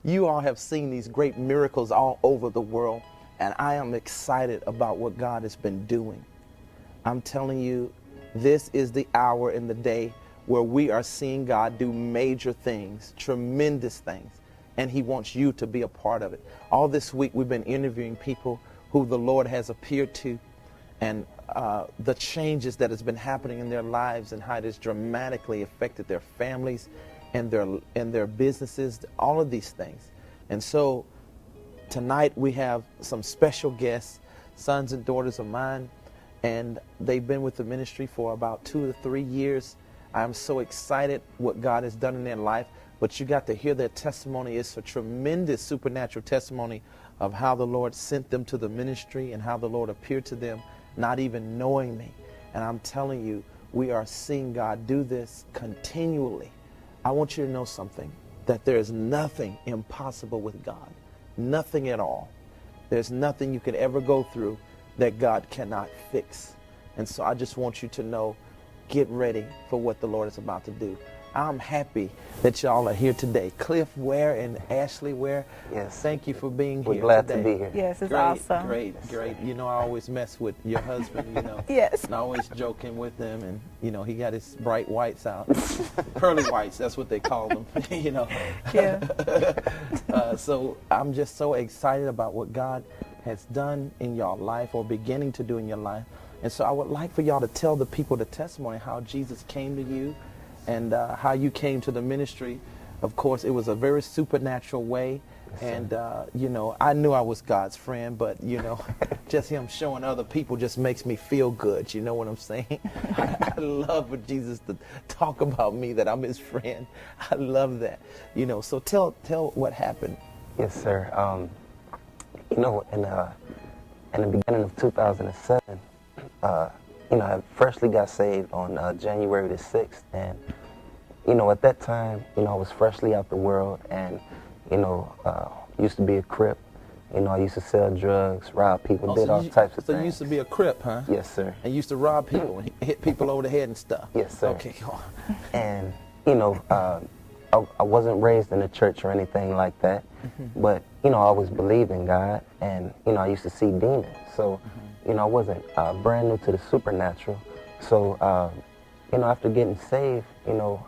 You all have seen these great miracles all over the world, and I am excited about what God has been doing. I'm telling you, this is the hour and the day where we are seeing God do major things, tremendous things, and he wants you to be a part of it. All this week we've been interviewing people who the Lord has appeared to, and the changes that has been happening in their lives and how it has dramatically affected their families and their businesses, all of these things. And so tonight we have some special guests, sons and daughters of mine, and they've been with the ministry for about 2 to 3 years. I'm so excited what God has done in their life, but you got to hear their testimony. It's a tremendous supernatural testimony of how the Lord sent them to the ministry and how the Lord appeared to them, not even knowing me. And I'm telling you, we are seeing God do this continually. I want you to know something, that there is nothing impossible with God, nothing at all. There's nothing you could ever go through that God cannot fix. And so I just want you to know, get ready for what the Lord is about to do. I'm happy that y'all are here today. Cliff Ware and Ashley Ware, yes, thank you for being We're here glad today. to be here. Yes, it's Great, awesome. great. You know, I always mess with your husband, you know. Yes. And I always joking with him, and, you know, he got his bright whites out. Pearly whites, that's what they call them, you know. Yeah. So I'm just so excited about what God has done in your life or beginning to do in your life. And so I would like for y'all to tell the people the testimony, how Jesus came to you and how you came to the ministry. Of course, it was a very supernatural way. Yes, and, you know, I knew I was God's friend, but, you know, just him showing other people just makes me feel good. You know what I'm saying? I love for Jesus to talk about me, that I'm his friend. I love that. You know, so tell what happened. Yes, sir. You know, in the beginning of 2007, you know, I freshly got saved on January the 6th, and, you know, at that time, you know, I was freshly out the world, and, you know, used to be a Crip. You know, I used to sell drugs, rob people, did all types of things. So you used to be a Crip, huh? Yes, sir. And used to rob people and hit people over the head and stuff? Yes, sir. Okay, go on. And, you know, I wasn't raised in the church or anything like that, but, you know, I always believed in God, and, you know, I used to see demons. So, you know, I wasn't brand new to the supernatural. So, you know, after getting saved, you know,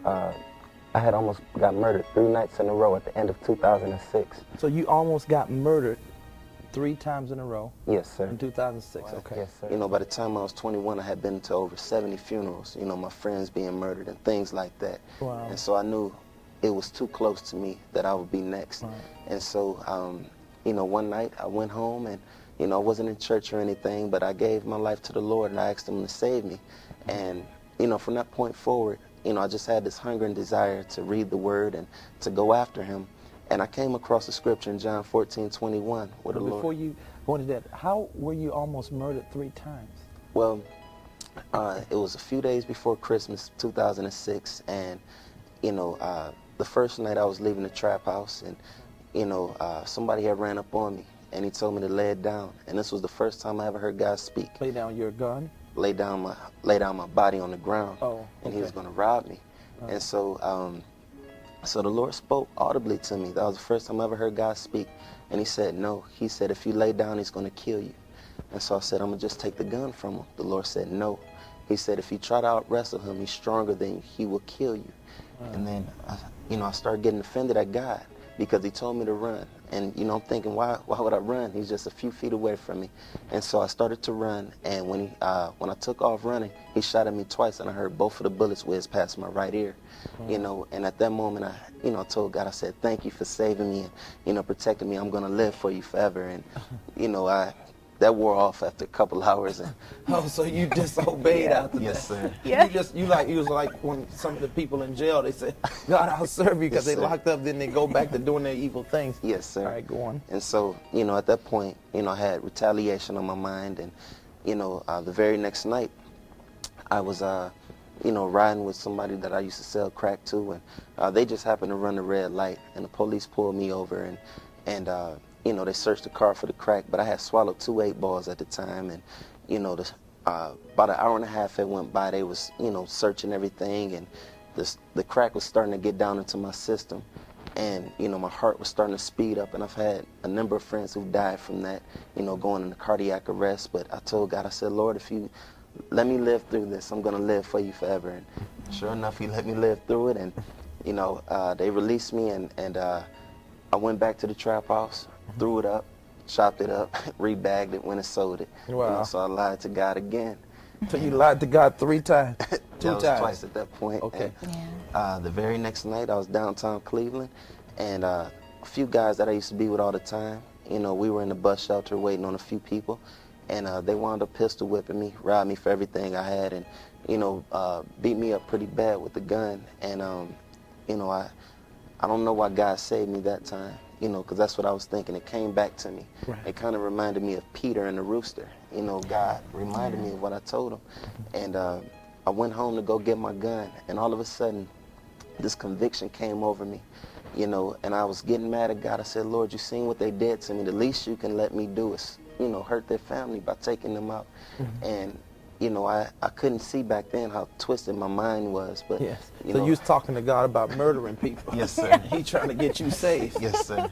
I had almost got murdered 3 nights in a row at the end of 2006. So you almost got murdered 3 times in a row? Yes, sir. In 2006, okay. Yes, sir. You know, by the time I was 21, I had been to over 70 funerals, you know, my friends being murdered and things like that. Wow. And so I knew it was too close to me that I would be next. Right. And so, you know, one night I went home and, you know, I wasn't in church or anything, but I gave my life to the Lord and I asked him to save me. And, you know, from that point forward, you know, I just had this hunger and desire to read the word and to go after him. And I came across the scripture in John 14:21. Where the Lord... Before you go into that, how were you almost murdered 3 times? Well, it was a few days before Christmas, 2006, and, you know, the first night I was leaving the trap house, and, you know, somebody had ran up on me, and he told me to lay it down. And this was the first time I ever heard God speak. Lay down your gun? Lay down my body on the ground. Oh, okay. And he was going to rob me. And so, so the Lord spoke audibly to me. That was the first time I ever heard God speak. And he said, no. He said, if you lay down, he's going to kill you. And so I said, I'm going to just take the gun from him. The Lord said, no. He said, if you try to out-wrestle him, he's stronger than you. He will kill you. And then, you know, I started getting offended at God because he told me to run. And, you know, I'm thinking, why would I run? He's just a few feet away from me. And so I started to run. And when I took off running, he shot at me twice, and I heard both of the bullets whiz past my right ear. You know, and at that moment, I told God, I said, thank you for saving me and, you know, protecting me. I'm going to live for you forever. And, you know, that wore off after a couple hours. And Oh, so you disobeyed after that? Yes, sir. Yeah. You was like when some of the people in jail, they said, God, I'll serve you, because Yes, they sir. locked up, then they go back to doing their evil things. Yes, sir. All right, go on. And so, you know, at that point, you know, I had retaliation on my mind. And, you know, the very next night, I was, you know, riding with somebody that I used to sell crack to. And they just happened to run a red light. And the police pulled me over. And you know, they searched the car for the crack. But I had swallowed 2 8-balls at the time. And, you know, about an hour and a half it went by. They was, you know, searching everything. And the crack was starting to get down into my system. And, you know, my heart was starting to speed up, and I've had a number of friends who died from that, you know, going into cardiac arrest. But I told God, I said, Lord, if you let me live through this, I'm going to live for you forever. And sure enough, he let me live through it. And, you know, they released me, and I went back to the trap house, threw it up, chopped it up, rebagged it, went and sold it. Wow. You know, so I lied to God again. So you lied to God 3 times? Two That was times? twice at that point. Okay. And, the very next night, I was downtown Cleveland, and a few guys that I used to be with all the time, you know, we were in the bus shelter waiting on a few people, and they wound up pistol whipping me, robbed me for everything I had, and, you know, beat me up pretty bad with the gun. And, you know, I don't know why God saved me that time, you know, because that's what I was thinking. It came back to me. Right. It kind of reminded me of Peter and the rooster. You know, God reminded me of what I told him. And I went home to go get my gun, and all of a sudden, this conviction came over me, you know, and I was getting mad at God. I said, Lord, you seen what they did to me. The least you can let me do is, you know, hurt their family by taking them out. And, you know, I couldn't see back then how twisted my mind was. But, Yes. you So know, you was talking to God about murdering people. Yes, sir. He trying to get you saved. Yes, sir.